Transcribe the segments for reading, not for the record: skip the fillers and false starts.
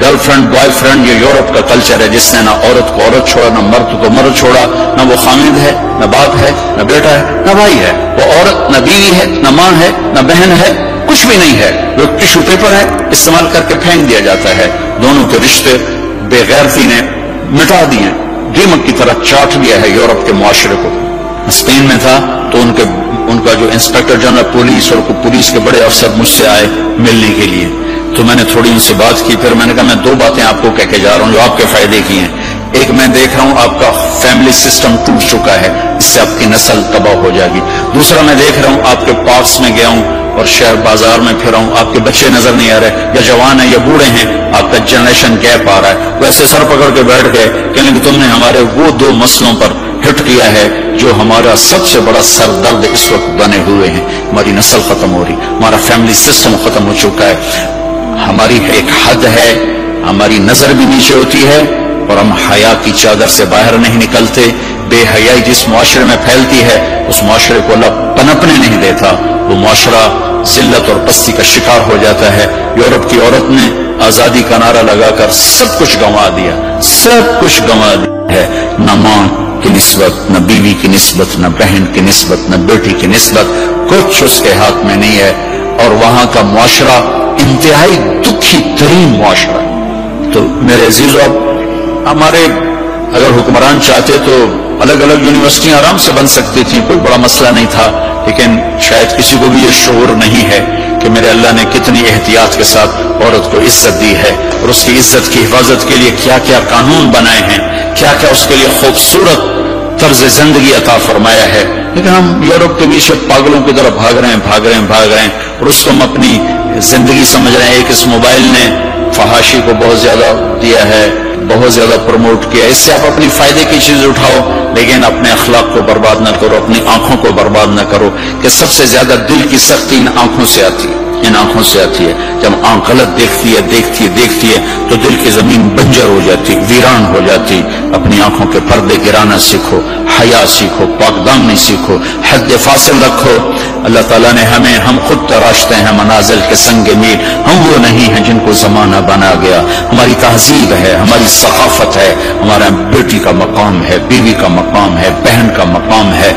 Girl friend boy friend ये Europe का culture है, जिसने ना औरत को औरत छोड़ा, ना मर्द को मर्द छोड़ा, ना वो खामिद है, ना बाप है, ना बेटा है, ना भाई है। वो औरत ना बीवी है, ना माँ है, ना बहन है, कुछ भी नहीं है। वो टिश्यू पेपर है, इस्तेमाल करके फेंक दिया जाता है। दोनों के रिश्ते बेगैरती ने मिटा दिए, दीमक की तरह चाट दिया है यूरोप के मुआशरे को। स्पेन में था तो उनका जो इंस्पेक्टर जनरल पुलिस और पुलिस के बड़े अफसर मुझसे आए मिलने के लिए, तो मैंने थोड़ी उनसे बात की। फिर मैंने कहा मैं दो बातें आपको कह के जा रहा हूँ जो आपके फायदे की हैं। एक, मैं देख रहा हूँ आपका फैमिली सिस्टम टूट चुका है, इससे आपकी नस्ल तबाह हो जाएगी। दूसरा, मैं देख रहा हूँ आपके पार्क्स में गया हूँ और शहर बाजार में फिरा हूँ, आपके बच्चे नजर नहीं आ रहे, या जवान है या बूढ़े हैं, आपका जनरेशन गैप आ रहा है। वैसे सर पकड़ के बैठ गए क्योंकि तुमने हमारे वो दो मसलों पर हिट किया है जो हमारा सबसे बड़ा सरदर्द इस वक्त बने हुए हैं। हमारी नस्ल खत्म हो रही, हमारा फैमिली सिस्टम खत्म हो चुका है, हमारी एक हद है, हमारी नजर भी नीचे होती है और हम हया की चादर से बाहर नहीं निकलते। बेहयाई जिस मुआशरे में फैलती है उस मुआशरे को अल्लाह पनपने नहीं देता, वो मुआशरा जिल्लत और पस्ती का शिकार हो जाता है। यूरोप की औरत ने आजादी का नारा लगाकर सब कुछ गंवा दिया, सब कुछ गंवा दिया है। न मां की निस्बत, न बीवी की निस्बत, न बहन की निस्बत, न बेटी की निस्बत, कुछ उसके हाथ में नहीं है। और वहां का मुआशरा इंतहाई दुखी तरीन मुआशरा। तो मेरे अजीजों, हमारे अगर हुक्मरान चाहते तो अलग अलग यूनिवर्सिटियां आराम से बन सकती थी, कोई बड़ा मसला नहीं था। लेकिन शायद किसी को भी ये शऊर नहीं है कि मेरे अल्लाह ने कितनी एहतियात के साथ औरत को इज्जत दी है और उसकी इज्जत की हिफाजत के लिए क्या क्या कानून बनाए हैं, क्या क्या उसके लिए खूबसूरत तर्ज जिंदगी अता फरमाया है। लेकिन हम यूरोप के पीछे पागलों की तरह भाग रहे हैं और उसको हम अपनी जिंदगी समझ रहे हैं। एक इस मोबाइल ने फहाशी को बहुत ज्यादा दिया है, बहुत ज्यादा प्रमोट किया, इससे आप अपनी फायदे की चीज उठाओ, लेकिन अपने अखलाक को बर्बाद न करो, अपनी आंखों को बर्बाद न करो। कि सबसे ज्यादा दिल की सख्ती इन आंखों से आती है, इन आंखों से आती है। जब आंख गलत देखती है तो दिल की जमीन बंजर हो जाती, वीरान हो जाती। अपनी आंखों के पर्दे गिराना सीखो, हया सीखो, पाकदामनी सीखो, हद फासिल रखो। अल्लाह ताला ने हम खुद तराशते हैं मनाजिल के संगे मील, हम वो नहीं हैं जिनको जमाना बना गया। हमारी तहजीब है, हमारी सकाफत है, हमारा बेटी का मकाम है, बीवी का मकाम है, बहन का मकाम है,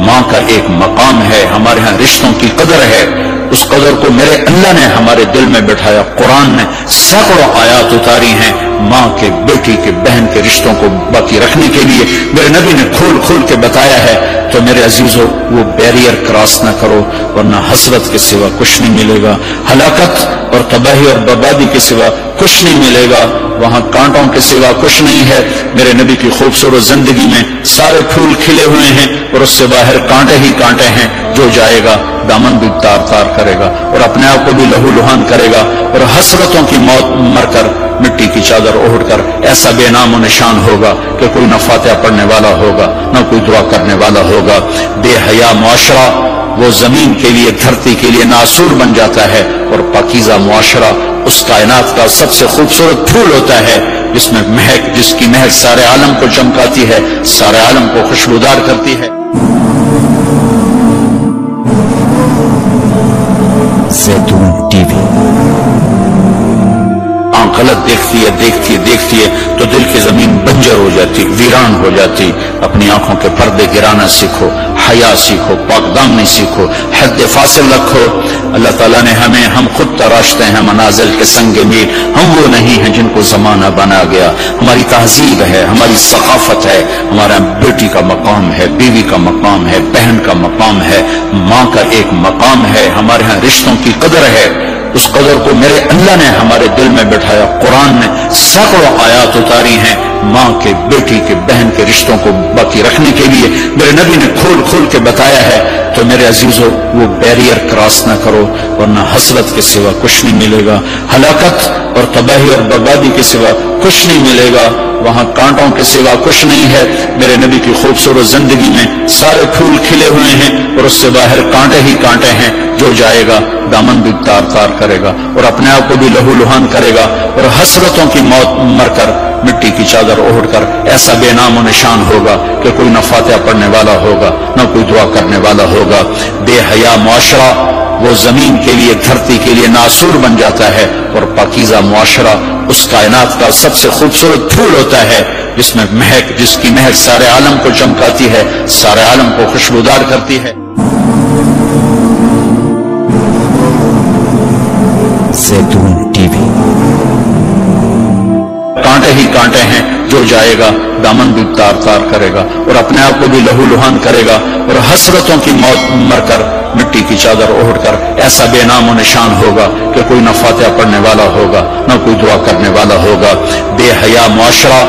माँ का एक मकाम है, हमारे यहाँ रिश्तों की कदर है। उस कदर को मेरे अल्लाह ने हमारे दिल में बिठाया। कुरान ने सैकड़ों आयात उतारी हैं माँ के, बेटी के, बहन के रिश्तों को बाकी रखने के लिए। मेरे नबी ने खोल खोल के बताया है। तो मेरे अजीजों, वो बैरियर क्रॉस ना करो, वरना हसरत के सिवा कुछ नहीं मिलेगा, हलाकत और तबाही और बर्बादी के सिवा कुछ नहीं मिलेगा, वहां कांटों के सिवा कुछ नहीं है। मेरे नबी की खूबसूरत जिंदगी में सारे फूल खिले हुए हैं और उससे बाहर कांटे ही कांटे हैं। जो जाएगा दामन भी तार तार करेगा और अपने आप को भी लहू लुहान करेगा और हसरतों की मौत मरकर मिट्टी की चादर ओढ़कर ऐसा बेनाम और निशान होगा कि कोई न फातिहा पढ़ने वाला होगा, न कोई दुआ करने वाला होगा। बेहया मुआशरा वो जमीन के लिए, धरती के लिए नासूर बन जाता है और पाकीज़ा मुआशरा उस कायनात का सबसे खूबसूरत फूल होता है जिसमें महक, जिसकी महक सारे आलम को चमकाती है, सारे आलम को खुशबूदार करती है। ज़ैतून टीवी। आंख गलत देखती है तो दिल की जमीन बंजर हो जाती, वीरान हो जाती। अपनी आंखों के पर्दे गिराना सीखो, हया सीखो, पाकदामनी सीखो, हद फासिल रखो। अल्लाह ताला ने हम खुद तराशते हैं मनाजिल के संगे मील, हम वो नहीं हैं जिनको जमाना बना गया। हमारी तहजीब है, हमारी सकाफत है, हमारा बेटी का मकाम है, बीवी का मकाम है, बहन का मकाम है, माँ का एक मकाम है, हमारे यहाँ रिश्तों की कदर है। उस कदर को मेरे अल्लाह ने हमारे दिल में बिठाया। कुरान ने सैकड़ों आयात उतारी हैं माँ के, बेटी के, बहन के रिश्तों को बाकी रखने के लिए। मेरे नबी ने खोल खोल के बताया है। तो मेरे अजीजों, वो बैरियर क्रॉस ना करो, वरना हसरत के सिवा कुछ नहीं मिलेगा, हलाकत और तबाही और बर्बादी के सिवा कुछ नहीं मिलेगा, वहां कांटों के सिवा कुछ नहीं है। मेरे नबी की खूबसूरत जिंदगी में सारे फूल खिले हुए हैं और उससे बाहर कांटे ही कांटे हैं। जो जाएगा दामन भी तार तार करेगा और अपने आप को भी लहू लुहान करेगा और हसरतों की मौत मरकर मिट्टी की चादर ओढ़कर ऐसा बेनाम और निशान होगा कि कोई न फातिहा पढ़ने वाला होगा, न कोई दुआ करने वाला होगा। बेहया मुआशरा वो जमीन के लिए, धरती के लिए नासूर बन जाता है और पाकीज़ा मुआशरा اس کائنات کا سب سے خوبصورت پھول ہوتا ہے جس میں مہک، جس کی مہک سارے عالم کو چمکاتی ہے، سارے عالم کو خوشبودار کرتی ہے۔ زیتون ٹی وی۔ کانٹے ہی کانٹے ہیں، جو جائے گا دامن بھی تار تار کرے گا اور اپنے آپ کو بھی لہو لہان کرے گا، اور حسرتوں کی موت مر کر مٹی کی چادر اوڑھ کر ایسا بے نام و نشان ہوگا کہ کوئی نہ فاتحہ پڑھنے والا ہوگا نہ کوئی دعا کرنے والا ہوگا۔ بے حیا معاشرہ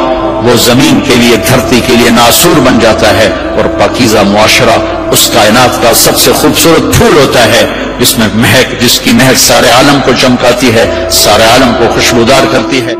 وہ زمین کے لیے، دھرتی کے لیے ناسور بن جاتا ہے، اور پاکیزہ معاشرہ اس کائنات کا سب سے خوبصورت پھول ہوتا ہے جس میں مہک، جس کی مہک سارے عالم کو چمکاتی ہے، سارے عالم کو خوشبودار کرتی ہے۔